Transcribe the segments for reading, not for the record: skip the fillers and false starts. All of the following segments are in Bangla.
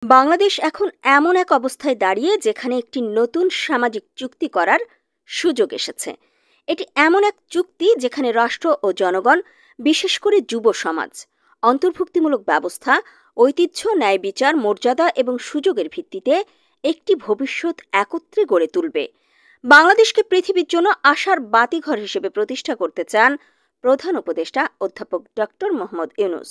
বাংলাদেশ এখন এমন এক অবস্থায় দাঁড়িয়ে যেখানে একটি নতুন সামাজিক চুক্তি করার সুযোগ এসেছে। এটি এমন এক চুক্তি যেখানে রাষ্ট্র ও জনগণ, বিশেষ করে যুব সমাজ, অন্তর্ভুক্তিমূলক ব্যবস্থা, ঐতিহ্য, ন্যায় বিচার, মর্যাদা এবং সুযোগের ভিত্তিতে একটি ভবিষ্যৎ একত্রে গড়ে তুলবে। বাংলাদেশকে পৃথিবীর জন্য আশার বাতিঘর হিসেবে প্রতিষ্ঠা করতে চান প্রধান উপদেষ্টা অধ্যাপক ডক্টর মোহাম্মদ ইউনূস।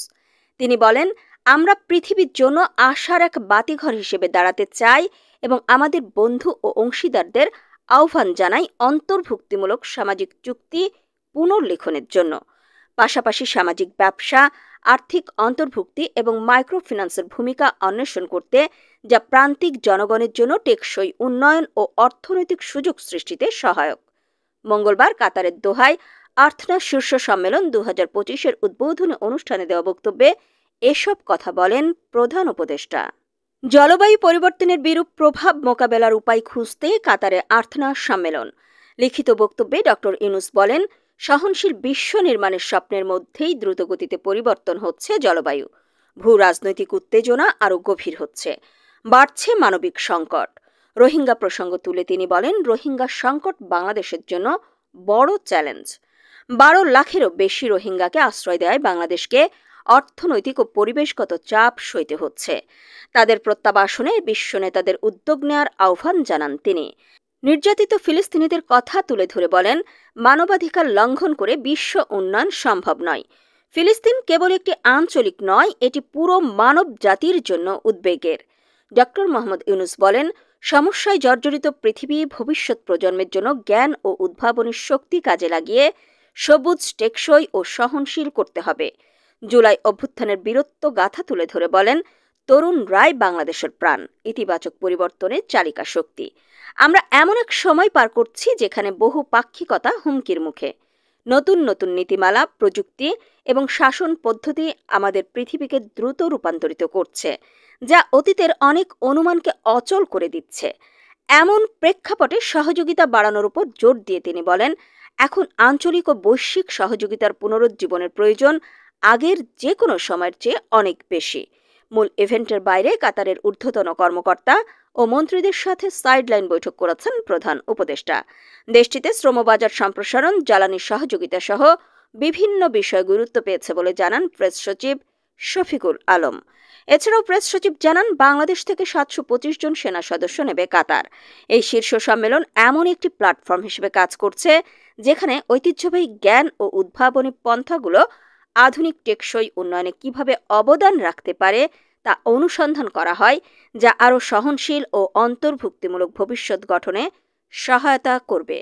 তিনি বলেন, আমরা পৃথিবীর জন্য আশার এক বাতিঘর হিসেবে দাঁড়াতে চাই এবং আমাদের বন্ধু ও অংশীদারদের আহ্বান জানাই অন্তর্ভুক্তিমূলক সামাজিক চুক্তি পুনর্লেখনের জন্য। পাশাপাশি সামাজিক ব্যবসা, আর্থিক অন্তর্ভুক্তি এবং মাইক্রোফিন্যান্সের ভূমিকা অন্বেষণ করতে, যা প্রান্তিক জনগণের জন্য টেকসই উন্নয়ন ও অর্থনৈতিক সুযোগ সৃষ্টিতে সহায়ক। মঙ্গলবার কাতারের দোহায় আর্থনা শীর্ষ সম্মেলন 2025-এর উদ্বোধনী অনুষ্ঠানে দেওয়া বক্তব্যে এসব কথা বলেন প্রধান উপদেষ্টা। জলবায়ু পরিবর্তনের বিরূপ প্রভাব মোকাবেলার উপায় খুঁজতে কাতারে আর্থনা সম্মেলন। লিখিত বক্তব্যে ডক্টর ইউনূস বলেন, সহনশীল বিশ্ব নির্মাণের স্বপ্নের মধ্যেই দ্রুতগতিতে পরিবর্তন হচ্ছে জলবায়ু। ভূ রাজনৈতিক উত্তেজনা আরও গভীর হচ্ছে, বাড়ছে মানবিক সংকট। রোহিঙ্গা প্রসঙ্গ তুলে তিনি বলেন, রোহিঙ্গা সংকট বাংলাদেশের জন্য বড় চ্যালেঞ্জ। 12 লাখেরও বেশি রোহিঙ্গাকে আশ্রয় দেয় বাংলাদেশকে অর্থনৈতিক ও পরিবেশগত চাপ সইতে হচ্ছে। তাদের প্রত্যাবাসনে বিশ্ব নেতাদের উদ্যোগ নেওয়ার আহ্বান জানান তিনি। নির্যাতিত ফিলিস্তিনিদের কথা তুলে ধরে বলেন, মানবাধিকার লঙ্ঘন করে বিশ্ব উন্নয়ন সম্ভব নয়। ফিলিস্তিন কেবল একটি আঞ্চলিক নয়, এটি পুরো মানব জাতির জন্য উদ্বেগের। ডক্টর মোহাম্মদ ইউনূস বলেন, সমস্যায় জর্জরিত পৃথিবী ভবিষ্যৎ প্রজন্মের জন্য জ্ঞান ও উদ্ভাবনের শক্তি কাজে লাগিয়ে সবুজ, টেকসই ও সহনশীল করতে হবে। জুলাই অভ্যুত্থানের বীরত্ব গাথা তুলে ধরে বলেন, তরুণরাই বাংলাদেশের প্রাণ, ইতিবাচক পরিবর্তনের চালিকা শক্তি। আমরা এমন এক সময় পার করছি যেখানে বহুপাক্ষিকতা হুমকির মুখে। নতুন নতুন নীতিমালা, প্রযুক্তি এবং শাসন পদ্ধতি আমাদের পৃথিবীকে দ্রুত রূপান্তরিত করছে, যা অতীতের অনেক অনুমানকে অচল করে দিচ্ছে। এমন প্রেক্ষাপটে সহযোগিতা বাড়ানোর উপর জোর দিয়ে তিনি বলেন, এখন আঞ্চলিক ও বৈশ্বিক সহযোগিতার পুনরুজ্জীবনের প্রয়োজন আগের যে কোনো সময়ের চেয়ে অনেক বেশি। মূল ইভেন্টের বাইরে কাতারের ঊর্ধ্বতন কর্মকর্তা ও মন্ত্রীদের সাথে সাইডলাইন বৈঠক করেছেন প্রধান উপদেষ্টা। দেশটিতে শ্রমবাজার সম্প্রসারণ, জ্বালানি সহযোগিতা সহ বিভিন্ন বিষয় গুরুত্ব পেয়েছে বলে জানান প্রেস সচিব শফিকুল আলম। এছাড়াও প্রেস সচিব জানান, বাংলাদেশ থেকে 725 জন সেনা সদস্য নেবে কাতার। এই শীর্ষ সম্মেলন এমন একটি প্ল্যাটফর্ম হিসেবে কাজ করছে যেখানে ঐতিহ্যবাহী জ্ঞান ও উদ্ভাবনী পন্থাগুলো আধুনিক টেকসই উন্নয়নে কিভাবে অবদান রাখতে পারে তা অনুসন্ধান করা হয়, যা আরও সহনশীল ও অন্তর্ভুক্তিমূলক ভবিষ্যৎ গঠনে সহায়তা করবে।